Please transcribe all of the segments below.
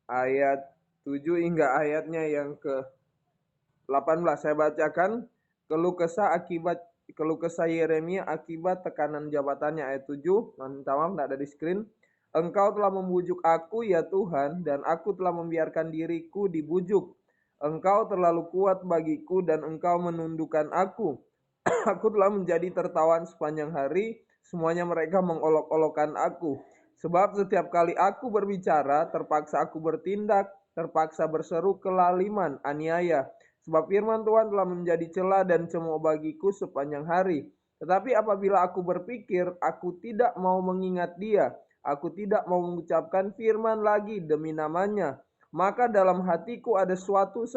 ayat 7 hingga ayatnya yang ke-18. Saya bacakan keluh kesah Yeremia akibat tekanan jabatannya ayat 7. Minta maaf tidak ada di screen. Engkau telah membujuk aku ya Tuhan, dan aku telah membiarkan diriku dibujuk. Engkau terlalu kuat bagiku dan engkau menundukkan aku. Aku telah menjadi tertawan sepanjang hari, semuanya mereka mengolok-olokkan aku. Sebab setiap kali aku berbicara, terpaksa aku bertindak, terpaksa berseru kelaliman, aniaya. Sebab firman Tuhan telah menjadi celah dan cemooh bagiku sepanjang hari. Tetapi apabila aku berpikir, aku tidak mau mengingat dia, aku tidak mau mengucapkan firman lagi demi namanya. Maka dalam hatiku ada suatu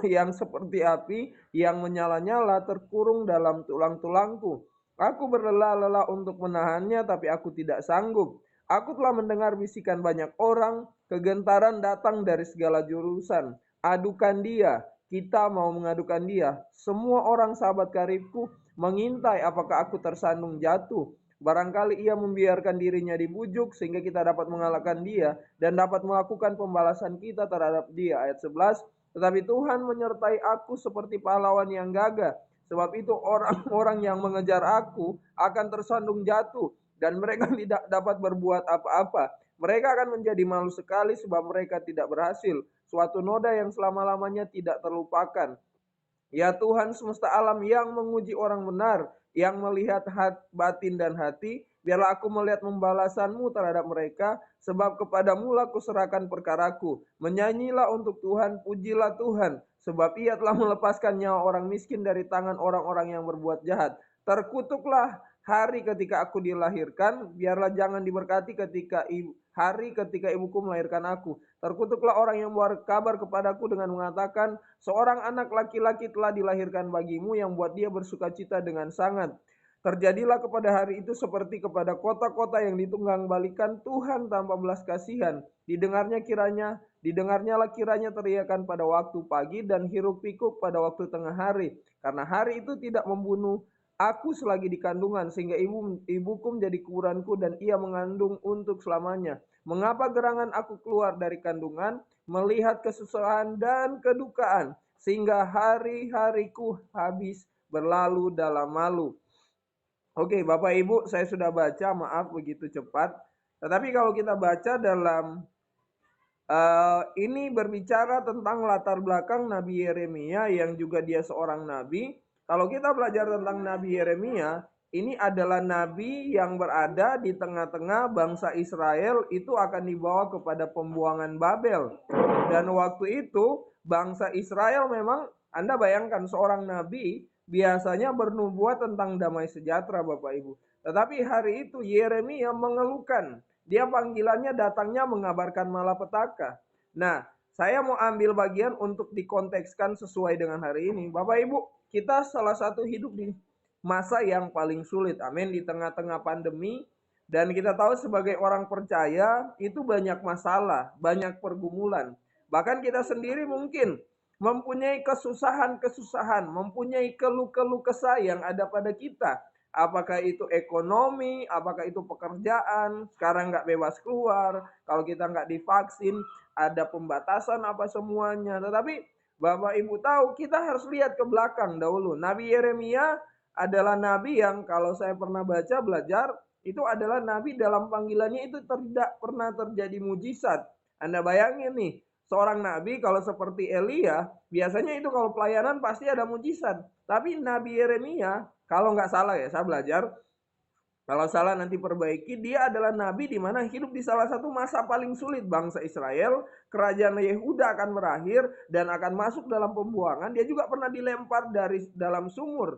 yang seperti api yang menyala-nyala terkurung dalam tulang-tulangku. Aku berlelah-lelah untuk menahannya, tapi aku tidak sanggup. Aku telah mendengar bisikan banyak orang, kegentaran datang dari segala jurusan. Adukan dia, kita mau mengadukan dia. Semua orang sahabat karibku mengintai apakah aku tersandung jatuh. Barangkali ia membiarkan dirinya dibujuk sehingga kita dapat mengalahkan dia dan dapat melakukan pembalasan kita terhadap dia. Ayat 11. Tetapi Tuhan menyertai aku seperti pahlawan yang gagah. Sebab itu orang-orang yang mengejar aku akan tersandung jatuh dan mereka tidak dapat berbuat apa-apa. Mereka akan menjadi malu sekali sebab mereka tidak berhasil. Suatu noda yang selama-lamanya tidak terlupakan. Ya Tuhan semesta alam yang menguji orang benar, yang melihat batin dan hati, biarlah aku melihat pembalasan-Mu terhadap mereka, sebab kepadamu lah kuserahkan perkaraku. Menyanyilah untuk Tuhan, pujilah Tuhan, sebab Ia telah melepaskan nyawa orang miskin dari tangan orang-orang yang berbuat jahat. Terkutuklah hari ketika aku dilahirkan, biarlah jangan diberkati hari ketika ibuku melahirkan aku. Terkutuklah orang yang berkabar kepadaku dengan mengatakan, seorang anak laki-laki telah dilahirkan bagimu yang buat dia bersukacita dengan sangat. Terjadilah kepada hari itu seperti kepada kota-kota yang ditunggang balikan Tuhan tanpa belas kasihan. Didengarnyalah kiranya teriakan pada waktu pagi dan hiruk pikuk pada waktu tengah hari. Karena hari itu tidak membunuh aku selagi di kandungan, sehingga ibuku menjadi kuburanku dan ia mengandung untuk selamanya. Mengapa gerangan aku keluar dari kandungan, melihat kesusahan dan kedukaan, sehingga hari-hariku habis berlalu dalam malu. Oke, Bapak Ibu, saya sudah baca, maaf begitu cepat. Tetapi kalau kita baca dalam ini berbicara tentang latar belakang Nabi Yeremia yang juga dia seorang nabi. Kalau kita belajar tentang Nabi Yeremia, ini adalah nabi yang berada di tengah-tengah bangsa Israel itu akan dibawa kepada pembuangan Babel. Dan waktu itu bangsa Israel memang, Anda bayangkan seorang nabi biasanya bernubuat tentang damai sejahtera Bapak Ibu. Tetapi hari itu Yeremia mengeluhkan, dia panggilannya datangnya mengabarkan malapetaka. Nah, saya mau ambil bagian untuk dikontekskan sesuai dengan hari ini. Bapak Ibu, kita salah satu hidup di masa yang paling sulit. Amin. Di tengah-tengah pandemi. Dan kita tahu sebagai orang percaya itu banyak masalah, banyak pergumulan. Bahkan kita sendiri mungkin mempunyai kesusahan-kesusahan, mempunyai keluh-keluh kesah yang ada pada kita. Apakah itu ekonomi, apakah itu pekerjaan, sekarang nggak bebas keluar, kalau kita nggak divaksin, ada pembatasan apa semuanya. Tetapi Bapak Ibu tahu, kita harus lihat ke belakang dahulu. Nabi Yeremia adalah nabi yang kalau saya pernah baca, belajar, itu adalah nabi dalam panggilannya itu tidak pernah terjadi mujizat. Anda bayangin nih, seorang nabi kalau seperti Elia, biasanya itu kalau pelayanan pasti ada mujizat. Tapi Nabi Yeremia, kalau nggak salah ya, saya belajar. Kalau salah nanti perbaiki. Dia adalah nabi di mana hidup di salah satu masa paling sulit bangsa Israel. Kerajaan Yehuda akan berakhir dan akan masuk dalam pembuangan. Dia juga pernah dilempar dari dalam sumur.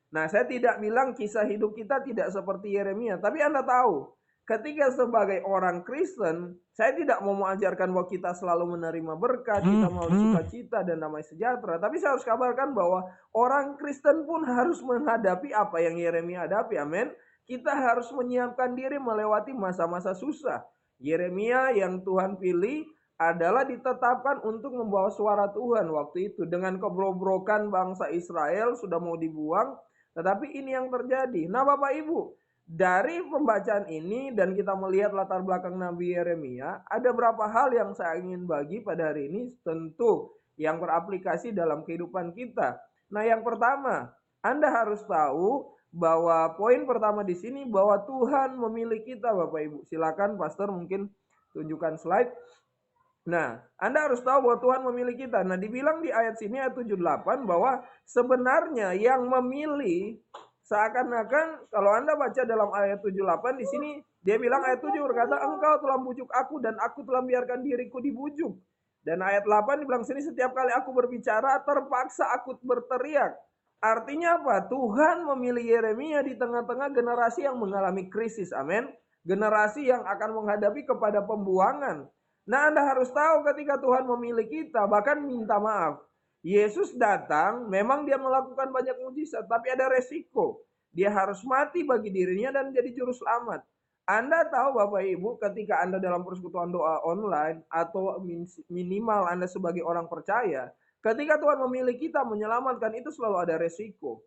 Nah, saya tidak bilang kisah hidup kita tidak seperti Yeremia, tapi Anda tahu, ketika sebagai orang Kristen, saya tidak mau mengajarkan bahwa kita selalu menerima berkat, kita mau sukacita dan damai sejahtera. Tapi saya harus kabarkan bahwa orang Kristen pun harus menghadapi apa yang Yeremia hadapi. Amin. Kita harus menyiapkan diri melewati masa-masa susah. Yeremia yang Tuhan pilih adalah ditetapkan untuk membawa suara Tuhan waktu itu. Dengan kebrobrokan bangsa Israel sudah mau dibuang, tetapi ini yang terjadi. Nah Bapak Ibu, Dari pembacaan ini dan kita melihat latar belakang Nabi Yeremia, ada beberapa hal yang saya ingin bagi pada hari ini, tentu yang beraplikasi dalam kehidupan kita. Nah, yang pertama, Anda harus tahu bahwa poin pertama di sini bahwa Tuhan memilih kita, Bapak Ibu. Silakan Pastor mungkin tunjukkan slide. Nah, Anda harus tahu bahwa Tuhan memilih kita. Nah, dibilang di ayat sini ayat 78 bahwa sebenarnya yang memilih seakan-akan kalau Anda baca dalam ayat 78 di sini dia bilang ayat 7 berkata engkau telah membujuk aku dan aku telah membiarkan diriku dibujuk. Dan ayat 8 dibilang sini setiap kali aku berbicara terpaksa aku berteriak. Artinya apa? Tuhan memilih Yeremia di tengah-tengah generasi yang mengalami krisis. Amin. Generasi yang akan menghadapi kepada pembuangan. Nah, Anda harus tahu ketika Tuhan memilih kita, bahkan minta maaf. Yesus datang, memang dia melakukan banyak mujizat, tapi ada resiko. Dia harus mati bagi dirinya dan jadi juru selamat. Anda tahu Bapak Ibu, ketika Anda dalam persekutuan doa online, atau minimal Anda sebagai orang percaya, ketika Tuhan memilih kita menyelamatkan, itu selalu ada resiko.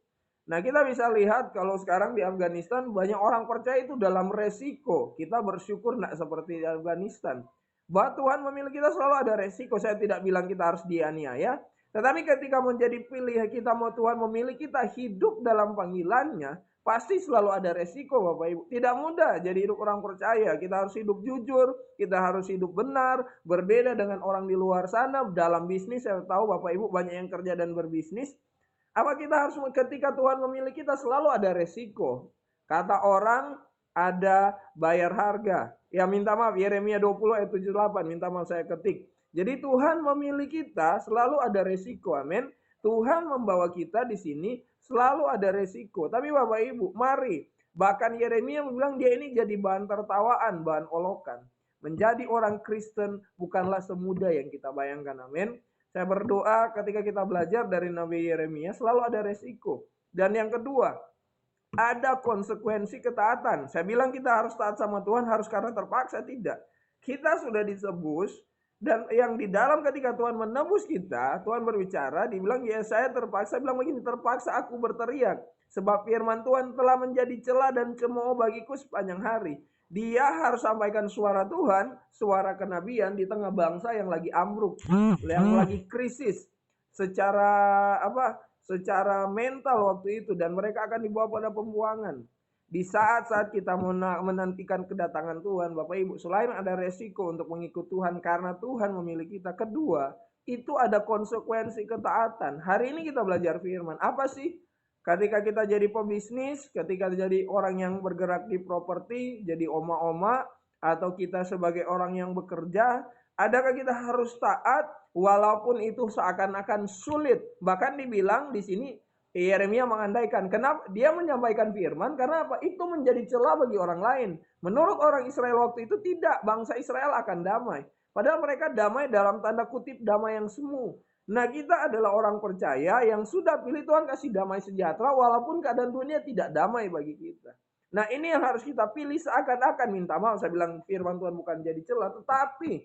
Nah, kita bisa lihat kalau sekarang di Afghanistan, banyak orang percaya itu dalam resiko. Kita bersyukur tidak seperti di Afghanistan. Bahwa Tuhan memilih kita selalu ada resiko. Saya tidak bilang kita harus dianiaya. Tetapi ketika menjadi pilihan kita, mau Tuhan memilih kita hidup dalam panggilannya, pasti selalu ada resiko Bapak Ibu. Tidak mudah jadi hidup orang percaya. Kita harus hidup jujur, kita harus hidup benar, berbeda dengan orang di luar sana. Dalam bisnis saya tahu Bapak Ibu banyak yang kerja dan berbisnis. Apa kita harus ketika Tuhan memilih kita selalu ada resiko. Kata orang ada bayar harga. Ya minta maaf, Yeremia 20 ayat 78, minta maaf saya ketik. Jadi Tuhan memilih kita selalu ada resiko, amin. Tuhan membawa kita di sini selalu ada resiko. Tapi Bapak Ibu, mari. Bahkan Yeremia bilang dia ini jadi bahan tertawaan, bahan olokan. Menjadi orang Kristen bukanlah semudah yang kita bayangkan, amin. Saya berdoa ketika kita belajar dari Nabi Yeremia selalu ada resiko. Dan yang kedua, ada konsekuensi ketaatan. Saya bilang kita harus taat sama Tuhan harus karena terpaksa, tidak. Kita sudah ditebus dan yang di dalam ketika Tuhan menebus kita, Tuhan berbicara, dibilang ya saya terpaksa, bilang begini, terpaksa aku berteriak sebab firman Tuhan telah menjadi celah dan cemooh bagiku sepanjang hari. Dia harus sampaikan suara Tuhan, suara kenabian di tengah bangsa yang lagi ambruk, yang lagi krisis secara secara mental waktu itu, dan mereka akan dibawa pada pembuangan. Di saat-saat kita menantikan kedatangan Tuhan, Bapak Ibu, selain ada resiko untuk mengikut Tuhan karena Tuhan memilih kita, kedua, itu ada konsekuensi ketaatan. Hari ini kita belajar firman. Apa sih? Ketika kita jadi pebisnis, ketika jadi orang yang bergerak di properti, jadi oma-oma, atau kita sebagai orang yang bekerja, adakah kita harus taat walaupun itu seakan-akan sulit? Bahkan dibilang di sini Yeremia mengandaikan, kenapa dia menyampaikan firman? Karena apa? Itu menjadi celah bagi orang lain. Menurut orang Israel waktu itu tidak, bangsa Israel akan damai. Padahal mereka damai dalam tanda kutip damai yang semu. Nah, kita adalah orang percaya yang sudah pilih Tuhan kasih damai sejahtera walaupun keadaan dunia tidak damai bagi kita. Nah, ini yang harus kita pilih seakan-akan, minta maaf saya bilang firman Tuhan bukan jadi celah, tetapi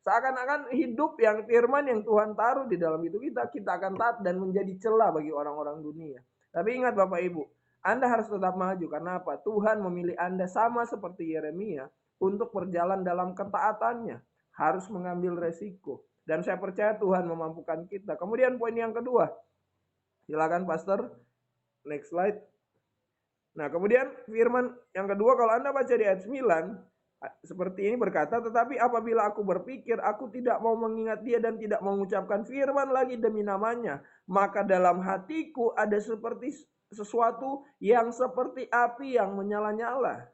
seakan-akan hidup yang firman yang Tuhan taruh di dalam hidup kita, kita akan taat dan menjadi celah bagi orang-orang dunia. Tapi ingat Bapak Ibu, Anda harus tetap maju. Karena apa? Tuhan memilih Anda sama seperti Yeremia untuk berjalan dalam ketaatannya. Harus mengambil resiko. Dan saya percaya Tuhan memampukan kita. Kemudian poin yang kedua. Silakan Pastor. Next slide. Nah, kemudian firman yang kedua kalau Anda baca di ayat 9, seperti ini berkata, tetapi apabila aku berpikir aku tidak mau mengingat dia dan tidak mengucapkan firman lagi demi namanya, maka dalam hatiku ada seperti sesuatu yang seperti api yang menyala-nyala.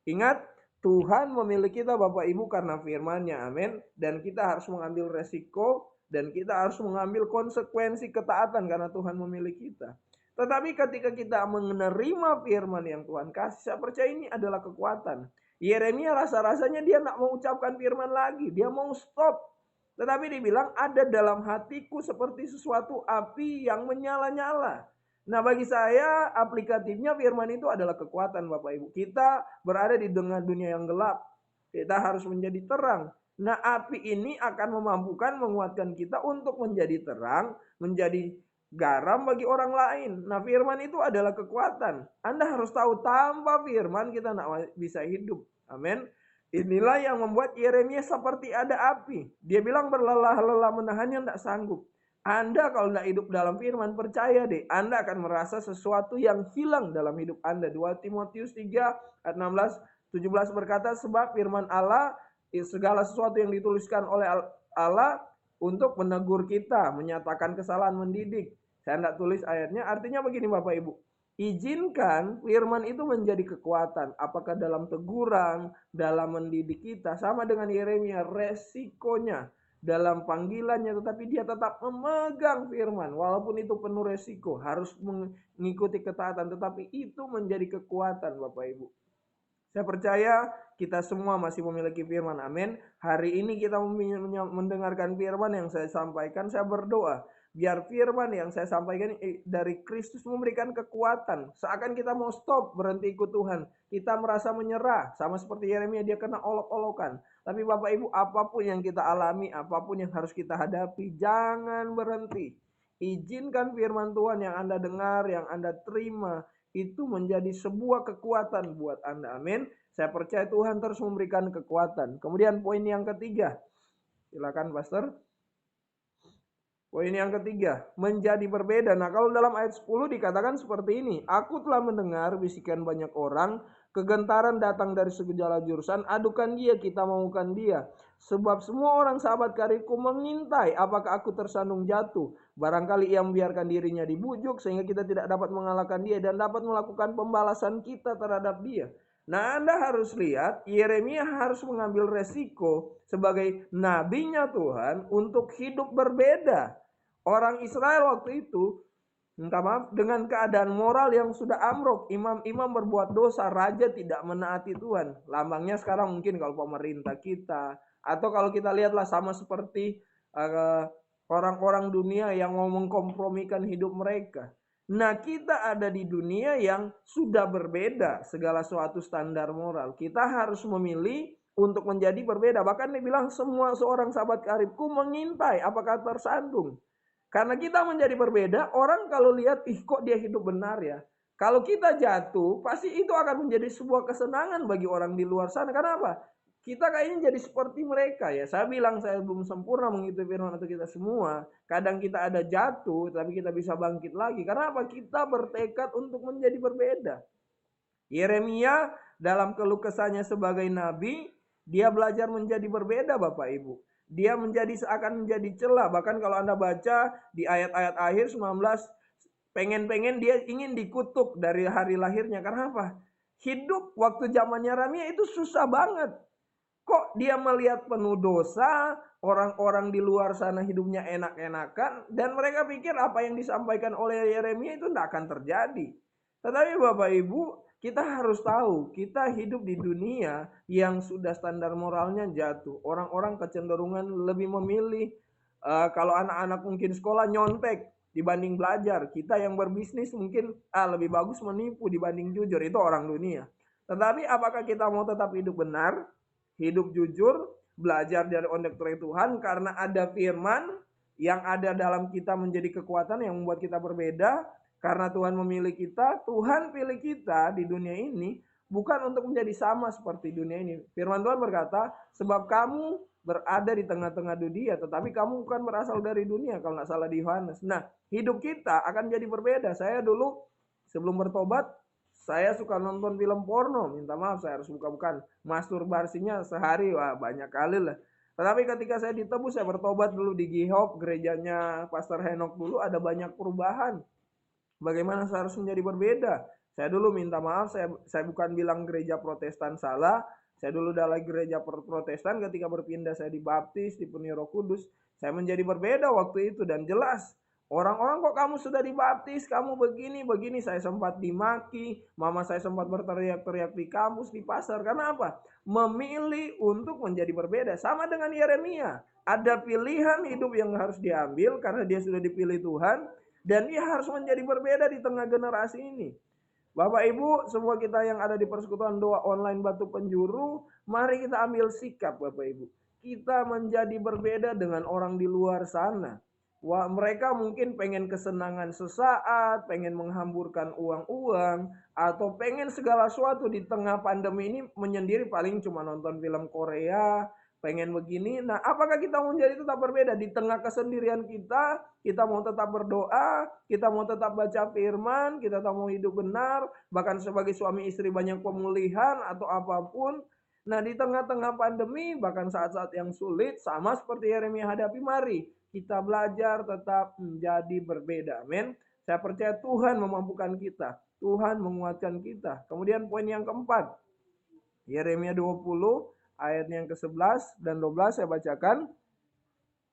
Ingat, Tuhan memilih kita Bapak Ibu karena firman-Nya, amin. Dan kita harus mengambil resiko dan kita harus mengambil konsekuensi ketaatan karena Tuhan memilih kita. Tetapi ketika kita menerima firman yang Tuhan kasih, saya percaya ini adalah kekuatan. Yeremia rasa-rasanya dia nak mengucapkan firman lagi, dia mau stop. Tetapi dibilang ada dalam hatiku seperti sesuatu api yang menyala-nyala. Nah, bagi saya aplikatifnya firman itu adalah kekuatan Bapak Ibu. Kita berada di tengah dunia yang gelap. Kita harus menjadi terang. Nah, api ini akan memampukan menguatkan kita untuk menjadi terang, menjadi garam bagi orang lain. Nah, firman itu adalah kekuatan. Anda harus tahu tanpa firman kita tidak bisa hidup. Amin. Inilah yang membuat Yeremia seperti ada api. Dia bilang berlelah-lelah menahannya tidak sanggup. Anda kalau tidak hidup dalam firman, percaya deh, Anda akan merasa sesuatu yang hilang dalam hidup Anda. 2 Timotius 3 ayat 16-17 berkata, sebab firman Allah, segala sesuatu yang dituliskan oleh Allah untuk menegur kita, menyatakan kesalahan, mendidik. Saya tidak tulis ayatnya, artinya begini Bapak Ibu. Izinkan firman itu menjadi kekuatan. Apakah dalam teguran, dalam mendidik kita, sama dengan Yeremia, resikonya dalam panggilannya, tetapi dia tetap memegang firman. Walaupun itu penuh resiko, harus mengikuti ketaatan, tetapi itu menjadi kekuatan Bapak Ibu. Saya percaya kita semua masih memiliki firman. Amin. Hari ini kita mendengarkan firman yang saya sampaikan. Saya berdoa biar firman yang saya sampaikan dari Kristus memberikan kekuatan. Seakan kita mau stop, berhenti ikut Tuhan. Kita merasa menyerah. Sama seperti Yeremia, dia kena olok-olokan. Tapi Bapak Ibu, apapun yang kita alami, apapun yang harus kita hadapi, jangan berhenti. Izinkan firman Tuhan yang Anda dengar, yang Anda terima, itu menjadi sebuah kekuatan buat Anda. Amin. Saya percaya Tuhan terus memberikan kekuatan. Kemudian poin yang ketiga. Silakan Pastor. Poin yang ketiga, menjadi berbeda. Nah, kalau dalam ayat 10 dikatakan seperti ini. Aku telah mendengar bisikan banyak orang, kegentaran datang dari segala jurusan, adukan dia, kita maukan dia. Sebab semua orang sahabat karibku mengintai apakah aku tersandung jatuh. Barangkali ia membiarkan dirinya dibujuk sehingga kita tidak dapat mengalahkan dia dan dapat melakukan pembalasan kita terhadap dia. Nah, Anda harus lihat, Yeremia harus mengambil resiko sebagai nabinya Tuhan untuk hidup berbeda. Orang Israel waktu itu, minta maaf, dengan keadaan moral yang sudah amruk, imam-imam berbuat dosa, raja tidak menaati Tuhan. Lambangnya sekarang mungkin kalau pemerintah kita, atau kalau kita lihatlah sama seperti orang-orang dunia yang mau mengkompromikan hidup mereka. Nah, kita ada di dunia yang sudah berbeda segala suatu standar moral. Kita harus memilih untuk menjadi berbeda. Bahkan dia bilang semua seorang sahabat karibku mengintai apakah tersandung. Karena kita menjadi berbeda, orang kalau lihat, ih kok dia hidup benar ya. Kalau kita jatuh, pasti itu akan menjadi sebuah kesenangan bagi orang di luar sana. Kenapa? Kita kayaknya jadi seperti mereka ya. Saya bilang saya belum sempurna mengikuti firman untuk kita semua. Kadang kita ada jatuh, tapi kita bisa bangkit lagi. Karena apa? Kita bertekad untuk menjadi berbeda. Yeremia dalam keluh kesahnya sebagai nabi, dia belajar menjadi berbeda Bapak Ibu. Dia seakan menjadi celah. Bahkan kalau Anda baca di ayat-ayat akhir 19, pengen-pengen dia ingin dikutuk dari hari lahirnya. Karena apa? Hidup waktu zamannya Yeremia itu susah banget. Kok dia melihat penuh dosa, orang-orang di luar sana hidupnya enak-enakan, dan mereka pikir apa yang disampaikan oleh Yeremia itu tidak akan terjadi. Tetapi Bapak Ibu, kita harus tahu, kita hidup di dunia yang sudah standar moralnya jatuh. Orang-orang kecenderungan lebih memilih, kalau anak-anak mungkin sekolah nyontek dibanding belajar. Kita yang berbisnis mungkin lebih bagus menipu dibanding jujur. Itu orang dunia. Tetapi apakah kita mau tetap hidup benar, hidup jujur, belajar dari ondek-ondek Tuhan, karena ada firman yang ada dalam kita menjadi kekuatan yang membuat kita berbeda. Karena Tuhan memilih kita, Tuhan pilih kita di dunia ini bukan untuk menjadi sama seperti dunia ini. Firman Tuhan berkata, sebab kamu berada di tengah-tengah dunia, tetapi kamu bukan berasal dari dunia, kalau nggak salah di Yohanes. Nah, hidup kita akan jadi berbeda. Saya dulu sebelum bertobat, saya suka nonton film porno. Minta maaf, saya harus buka-bukan. Masturbasinya sehari, wah banyak kali lah. Tetapi ketika saya ditebus, saya bertobat dulu di Gihop, gerejanya Pastor Henok dulu, ada banyak perubahan. Bagaimana saya harus menjadi berbeda? Saya dulu minta maaf, saya bukan bilang gereja Protestan salah. Saya dulu dari gereja Protestan, ketika berpindah saya dibaptis, dipenuhi Roh Kudus. Saya menjadi berbeda waktu itu dan jelas. Orang-orang kok kamu sudah dibaptis, kamu begini. Saya sempat dimaki, mama saya sempat berteriak-teriak di kampus, di pasar. Karena apa? Memilih untuk menjadi berbeda. Sama dengan Yeremia. Ada pilihan hidup yang harus diambil karena dia sudah dipilih Tuhan. Dan dia harus menjadi berbeda di tengah generasi ini. Bapak Ibu, semua kita yang ada di persekutuan doa online Batu Penjuru, mari kita ambil sikap Bapak Ibu. Kita menjadi berbeda dengan orang di luar sana. Wah, mereka mungkin pengen kesenangan sesaat, pengen menghamburkan uang-uang, atau pengen segala sesuatu di tengah pandemi ini menyendiri paling cuma nonton film Korea, pengen begini. Nah, apakah kita mau menjadi tetap berbeda di tengah kesendirian kita? Kita mau tetap berdoa, kita mau tetap baca firman, kita tak mau hidup benar, bahkan sebagai suami istri banyak pemulihan atau apapun. Nah, di tengah-tengah pandemi, bahkan saat-saat yang sulit, sama seperti Yeremia hadapi, mari kita belajar tetap menjadi berbeda. Amin. Saya percaya Tuhan memampukan kita. Tuhan menguatkan kita. Kemudian poin yang keempat. Yeremia 20 ayat yang ke-11 dan 12 saya bacakan.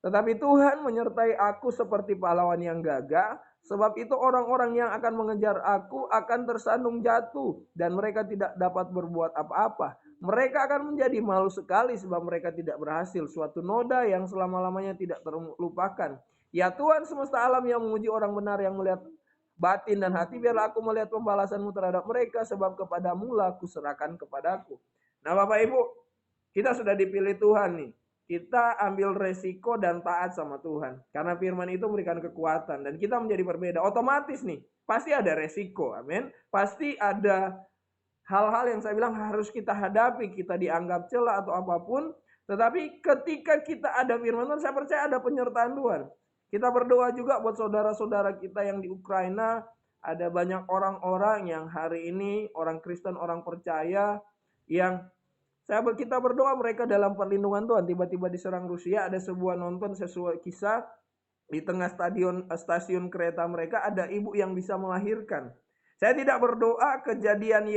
Tetapi Tuhan menyertai aku seperti pahlawan yang gagah, sebab itu orang-orang yang akan mengejar aku akan tersandung jatuh, dan mereka tidak dapat berbuat apa-apa. Mereka akan menjadi malu sekali sebab mereka tidak berhasil, suatu noda yang selama-lamanya tidak terlupakan. Ya Tuhan semesta alam yang menguji orang benar yang melihat batin dan hati, biarlah aku melihat pembalasanmu terhadap mereka, sebab kepadamu lah kuserahkan kepadaku. Nah Bapak Ibu, kita sudah dipilih Tuhan nih. Kita ambil resiko dan taat sama Tuhan. Karena firman itu memberikan kekuatan. Dan kita menjadi berbeda. Otomatis nih, pasti ada resiko. Amin. Pasti ada hal-hal yang saya bilang harus kita hadapi. Kita dianggap celah atau apapun. Tetapi ketika kita ada firman Tuhan, saya percaya ada penyertaan Tuhan. Kita berdoa juga buat saudara-saudara kita yang di Ukraina. Ada banyak orang-orang yang hari ini, orang Kristen, orang percaya, yang kita berdoa mereka dalam perlindungan Tuhan. Tiba-tiba diserang Rusia, ada sebuah nonton sesuai kisah di tengah stasiun kereta mereka ada ibu yang bisa melahirkan. Saya tidak berdoa kejadian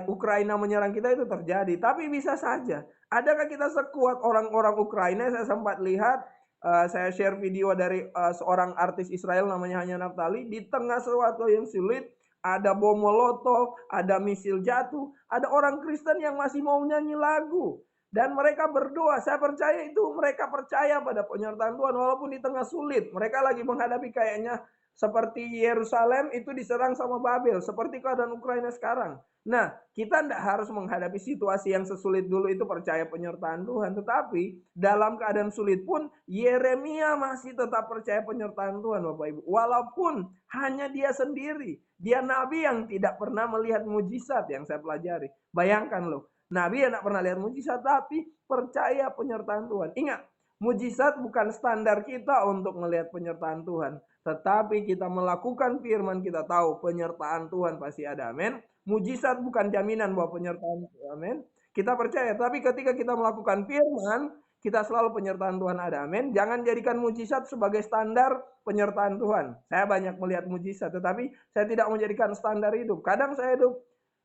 Ukraina menyerang kita itu terjadi, tapi bisa saja. Adakah kita sekuat orang-orang Ukraina? Saya sempat lihat, saya share video dari seorang artis Israel namanya Hanya Naftali, di tengah sesuatu yang sulit, ada bom molotov, ada misil jatuh, ada orang Kristen yang masih mau nyanyi lagu. Dan mereka berdoa, saya percaya itu mereka percaya pada penyertaan Tuhan walaupun di tengah sulit. Mereka lagi menghadapi kayaknya seperti Yerusalem itu diserang sama Babel, seperti keadaan Ukraina sekarang. Nah, kita tidak harus menghadapi situasi yang sesulit dulu itu percaya penyertaan Tuhan. Tetapi dalam keadaan sulit pun Yeremia masih tetap percaya penyertaan Tuhan Bapak Ibu. Walaupun hanya dia sendiri. Dia nabi yang tidak pernah melihat mujizat yang saya pelajari. Bayangkan loh. Nabi yang tidak pernah lihat mujizat tapi percaya penyertaan Tuhan. Ingat, mujizat bukan standar kita untuk melihat penyertaan Tuhan. Tetapi kita melakukan firman, kita tahu penyertaan Tuhan pasti ada. Amin. Mujizat bukan jaminan bahwa penyertaan Tuhan. Amin. Kita percaya, tapi ketika kita melakukan firman, kita selalu penyertaan Tuhan ada. Amin. Jangan jadikan mujizat sebagai standar penyertaan Tuhan. Saya banyak melihat mujizat, tetapi saya tidak menjadikan standar hidup. Kadang saya hidup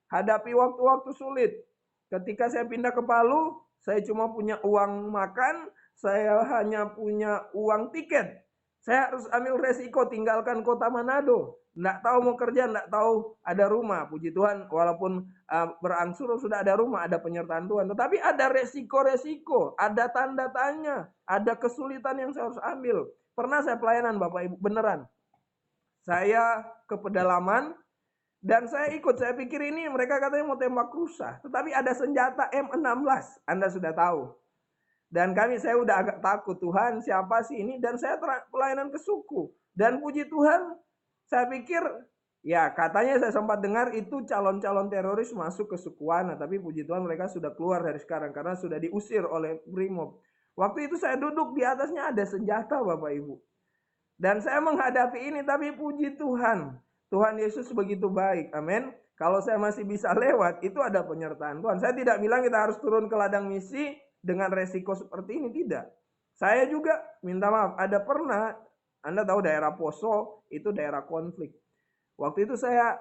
hadapi waktu-waktu sulit. Ketika saya pindah ke Palu, saya cuma punya uang makan, saya hanya punya uang tiket. Saya harus ambil resiko tinggalkan kota Manado. Nggak tahu mau kerja, nggak tahu ada rumah. Puji Tuhan, walaupun berangsur sudah ada rumah, ada penyertaan Tuhan. Tetapi ada resiko-resiko, ada tanda tanya, ada kesulitan yang saya harus ambil. Pernah saya pelayanan Bapak Ibu, beneran. Saya ke pedalaman, dan saya ikut, saya pikir ini mereka katanya mau tembak rusa. Tetapi ada senjata M16, Anda sudah tahu. Dan saya udah agak takut, Tuhan siapa sih ini? Dan saya pelayanan ke suku. Dan puji Tuhan, saya pikir, ya katanya saya sempat dengar itu calon-calon teroris masuk ke Sukuana. Tapi puji Tuhan mereka sudah keluar dari sekarang karena sudah diusir oleh Brimob. Waktu itu saya duduk di atasnya ada senjata Bapak Ibu. Dan saya menghadapi ini, tapi puji Tuhan. Tuhan Yesus begitu baik. Amin. Kalau saya masih bisa lewat, itu ada penyertaan Tuhan. Saya tidak bilang kita harus turun ke ladang misi dengan resiko seperti ini, tidak. Saya juga minta maaf, ada pernah, Anda tahu daerah Poso, itu daerah konflik. Waktu itu saya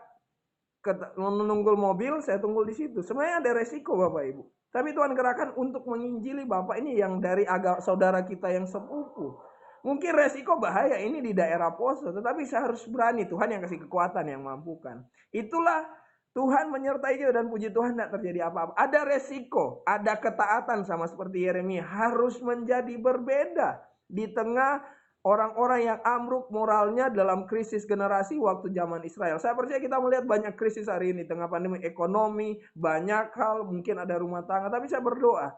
menunggu mobil, saya tunggu di situ. Sebenarnya ada resiko Bapak Ibu. Tapi Tuhan gerakan untuk menginjili Bapak ini yang dari saudara kita yang sepupu. Mungkin resiko bahaya ini di daerah Poso, tetapi saya harus berani. Tuhan yang kasih kekuatan, yang mampukan. Itulah Tuhan menyertai kita dan puji Tuhan tidak terjadi apa-apa. Ada resiko, ada ketaatan sama seperti Yeremia. Harus menjadi berbeda di tengah orang-orang yang amruk moralnya dalam krisis generasi waktu zaman Israel. Saya percaya kita melihat banyak krisis hari ini. Tengah pandemi ekonomi, banyak hal, mungkin ada rumah tangga. Tapi saya berdoa,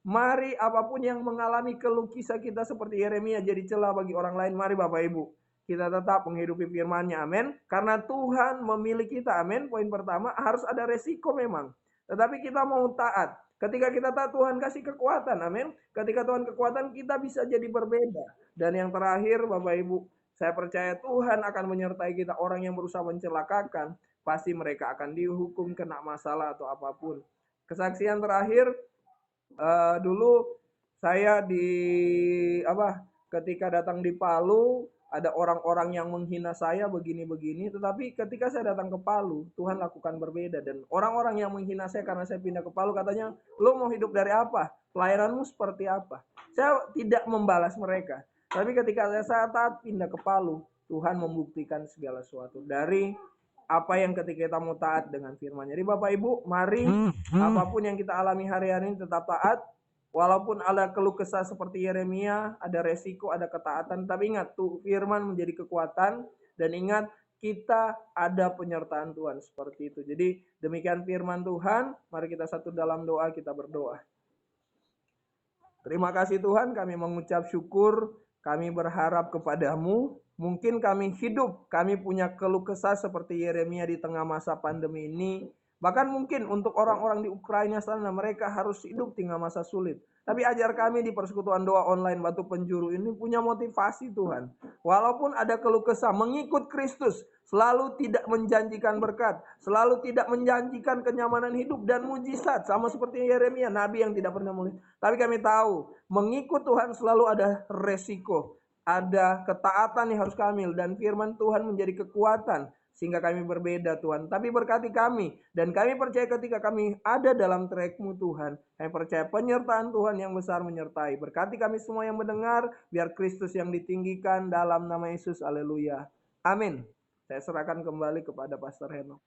Mari apapun yang mengalami keluh kisah kita seperti Yeremia jadi celah bagi orang lain. Mari Bapak Ibu, kita tetap menghidupi firman-Nya, amin. Karena Tuhan memilih kita, amin. Poin pertama, harus ada resiko memang. Tetapi kita mau taat. Ketika kita taat, Tuhan kasih kekuatan, amin. Ketika Tuhan kekuatan, kita bisa jadi berbeda. Dan yang terakhir, Bapak Ibu, saya percaya Tuhan akan menyertai kita. Orang yang berusaha mencelakakan, pasti mereka akan dihukum, kena masalah atau apapun. Kesaksian terakhir, dulu saya ketika datang di Palu, ada orang-orang yang menghina saya begini-begini, tetapi ketika saya datang ke Palu, Tuhan lakukan berbeda. Dan orang-orang yang menghina saya karena saya pindah ke Palu katanya, lo mau hidup dari apa? Pelayananmu seperti apa? Saya tidak membalas mereka. Tapi ketika saya taat pindah ke Palu, Tuhan membuktikan segala sesuatu. Dari apa yang ketika kita mau taat dengan firman. Jadi Bapak Ibu, mari apapun yang kita alami hari-hari ini tetap taat. Walaupun ada keluh kesah seperti Yeremia, ada resiko, ada ketaatan. Tapi ingat, tuh firman menjadi kekuatan. Dan ingat, kita ada penyertaan Tuhan seperti itu. Jadi demikian firman Tuhan. Mari kita satu dalam doa, kita berdoa. Terima kasih Tuhan, kami mengucap syukur. Kami berharap kepadamu. Mungkin kami hidup, kami punya keluh kesah seperti Yeremia di tengah masa pandemi ini. Bahkan mungkin untuk orang-orang di Ukraina sana, mereka harus hidup di tengah masa sulit. Tapi ajar kami di persekutuan doa online Batu Penjuru ini punya motivasi Tuhan. Walaupun ada keluh kesah, mengikut Kristus selalu tidak menjanjikan berkat, selalu tidak menjanjikan kenyamanan hidup dan mujizat. Sama seperti Yeremia, nabi yang tidak pernah melihat. Tapi kami tahu, mengikut Tuhan selalu ada resiko. Ada ketaatan yang harus kami, dan firman Tuhan menjadi kekuatan sehingga kami berbeda Tuhan. Tapi berkati kami, dan kami percaya ketika kami ada dalam track-Mu Tuhan, kami percaya penyertaan Tuhan yang besar menyertai. Berkati kami semua yang mendengar, biar Kristus yang ditinggikan dalam nama Yesus. Haleluya. Amin. Saya serahkan kembali kepada Pastor Henok.